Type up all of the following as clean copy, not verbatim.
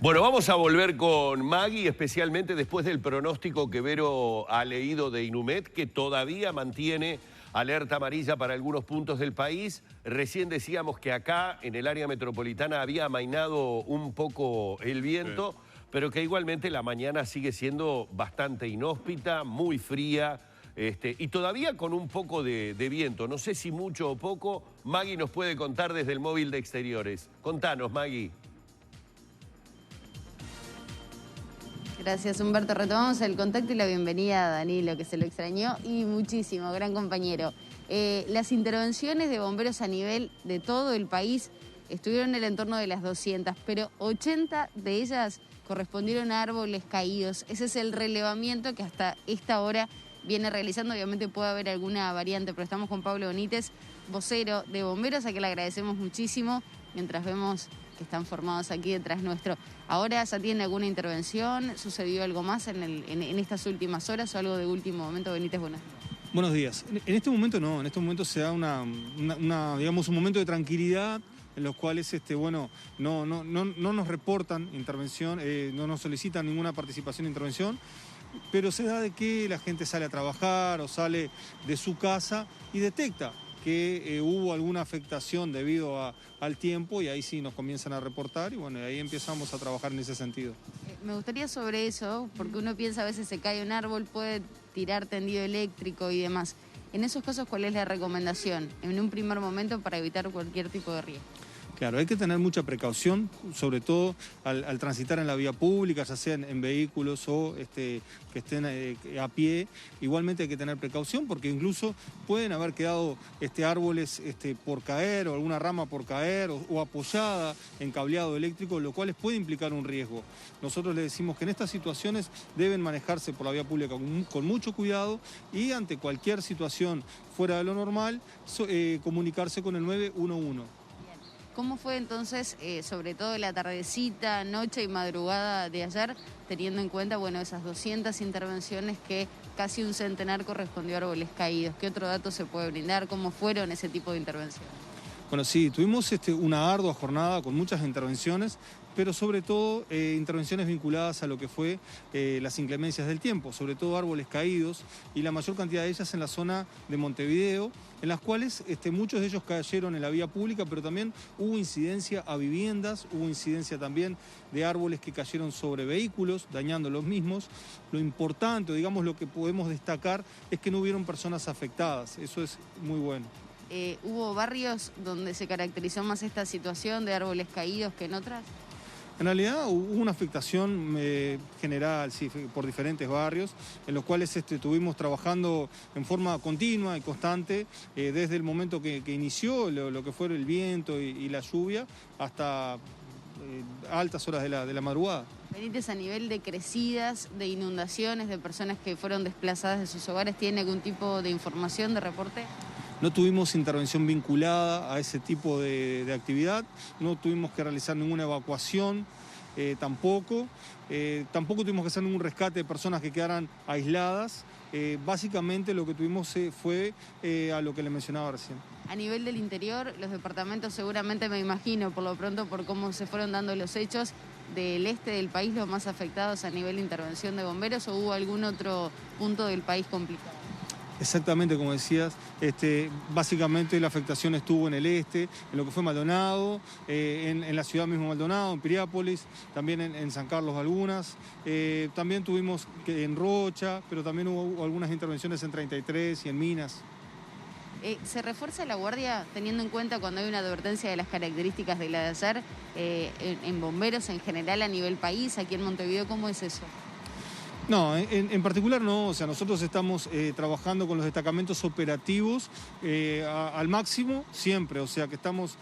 Bueno, vamos a volver con Maggie, especialmente después del pronóstico que Vero ha leído de Inumet, que todavía mantiene alerta amarilla para algunos puntos del país. Recién decíamos que acá, en el área metropolitana, había amainado un poco el viento, pero que igualmente la mañana sigue siendo bastante inhóspita, muy fría, y todavía con un poco de viento. No sé si mucho o poco. Maggie nos puede contar desde el móvil de exteriores. Contanos, Maggie. Gracias, Humberto. Retomamos el contacto y la bienvenida a Danilo, que se lo extrañó, y muchísimo, gran compañero. Las intervenciones de bomberos a nivel de todo el país estuvieron en el entorno de las 200, pero 80 de ellas correspondieron a árboles caídos. Ese es el relevamiento que hasta esta hora viene realizando. Obviamente puede haber alguna variante, pero estamos con Pablo Benítez, vocero de bomberos, a quien le agradecemos muchísimo, mientras vemos que están formados aquí detrás nuestro. ¿Ahora ya tiene alguna intervención? ¿Sucedió algo más en estas últimas horas o algo de último momento? Benítez, buenos días. Buenos días. En este momento no, en este momento se da digamos, un momento de tranquilidad en los cuales no nos reportan intervención, no nos solicitan ninguna participación en intervención, pero se da de que la gente sale a trabajar o sale de su casa y detecta que hubo alguna afectación debido al tiempo, y ahí sí nos comienzan a reportar y bueno, ahí empezamos a trabajar en ese sentido. Me gustaría sobre eso, porque uno piensa a veces se cae un árbol, puede tirar tendido eléctrico y demás. En esos casos, ¿cuál es la recomendación en un primer momento para evitar cualquier tipo de riesgo? Claro, hay que tener mucha precaución, sobre todo al transitar en la vía pública, ya sean en vehículos o que estén a pie. Igualmente hay que tener precaución porque incluso pueden haber quedado árboles por caer o alguna rama por caer o apoyada en cableado eléctrico, lo cual puede implicar un riesgo. Nosotros les decimos que en estas situaciones deben manejarse por la vía pública con mucho cuidado y ante cualquier situación fuera de lo normal, comunicarse con el 911. ¿Cómo fue entonces, sobre todo la tardecita, noche y madrugada de ayer, teniendo en cuenta, bueno, esas 200 intervenciones que casi un centenar correspondió a árboles caídos? ¿Qué otro dato se puede brindar? ¿Cómo fueron ese tipo de intervenciones? Bueno, sí, tuvimos una ardua jornada con muchas intervenciones, pero sobre todo intervenciones vinculadas a lo que fue las inclemencias del tiempo, sobre todo árboles caídos, y la mayor cantidad de ellas en la zona de Montevideo, en las cuales muchos de ellos cayeron en la vía pública, pero también hubo incidencia a viviendas, hubo incidencia también de árboles que cayeron sobre vehículos, dañando los mismos. Lo importante, digamos, lo que podemos destacar es que no hubieron personas afectadas, eso es muy bueno. ¿Hubo barrios donde se caracterizó más esta situación de árboles caídos que en otras? En realidad hubo una afectación general, sí, por diferentes barrios, en los cuales estuvimos trabajando en forma continua y constante, desde el momento que inició lo que fue el viento y la lluvia, hasta altas horas de la madrugada. Benítez, a nivel de crecidas, de inundaciones, de personas que fueron desplazadas de sus hogares, ¿tiene algún tipo de información, de reporte? No tuvimos intervención vinculada a ese tipo de actividad, no tuvimos que realizar ninguna evacuación, tampoco tuvimos que hacer ningún rescate de personas que quedaran aisladas. Básicamente lo que tuvimos fue a lo que le mencionaba recién. A nivel del interior, los departamentos seguramente, me imagino, por lo pronto, por cómo se fueron dando los hechos, del este del país los más afectados a nivel de intervención de bomberos, ¿o hubo algún otro punto del país complicado? Exactamente, como decías, básicamente la afectación estuvo en el este, en lo que fue Maldonado, en la ciudad misma Maldonado, en Piriápolis, también en San Carlos algunas, también tuvimos en Rocha, pero también hubo algunas intervenciones en 33 y en Minas. ¿Se refuerza la guardia teniendo en cuenta cuando hay una advertencia de las características de la de ayer, en bomberos en general a nivel país, aquí en Montevideo? ¿Cómo es eso? No, en particular no, o sea, nosotros estamos trabajando con los destacamentos operativos al máximo siempre, o sea que estamos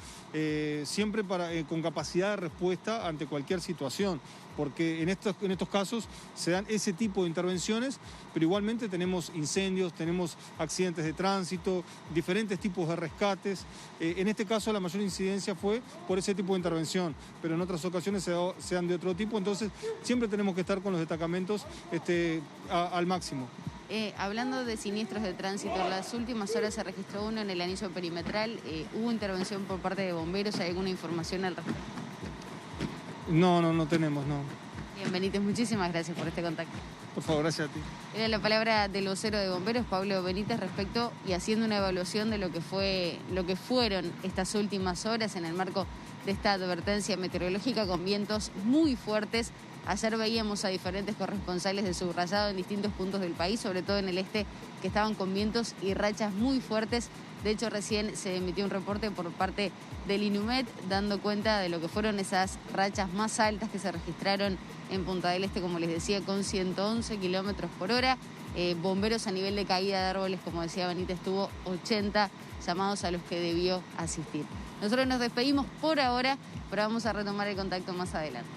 siempre con capacidad de respuesta ante cualquier situación, porque en estos casos se dan ese tipo de intervenciones, pero igualmente tenemos incendios, tenemos accidentes de tránsito, diferentes tipos de rescates. En este caso la mayor incidencia fue por ese tipo de intervención, pero en otras ocasiones se dan de otro tipo, entonces siempre tenemos que estar con los destacamentos al máximo. Hablando de siniestros de tránsito, en las últimas horas se registró uno en el anillo perimetral. ¿Hubo intervención por parte de bomberos? ¿Hay alguna información al respecto? No tenemos, no. Bien, Benítez, muchísimas gracias por este contacto. Por favor, gracias a ti. Era la palabra del vocero de bomberos, Pablo Benítez, respecto y haciendo una evaluación de lo que fueron estas últimas horas en el marco de esta advertencia meteorológica con vientos muy fuertes. Ayer veíamos a diferentes corresponsales de Subrayado en distintos puntos del país, sobre todo en el este, que estaban con vientos y rachas muy fuertes. De hecho, recién se emitió un reporte por parte del INUMET dando cuenta de lo que fueron esas rachas más altas que se registraron en Punta del Este, como les decía, con 111 kilómetros por hora. Bomberos a nivel de caída de árboles, como decía Benítez, tuvo 80 llamados a los que debió asistir. Nosotros nos despedimos por ahora, pero vamos a retomar el contacto más adelante.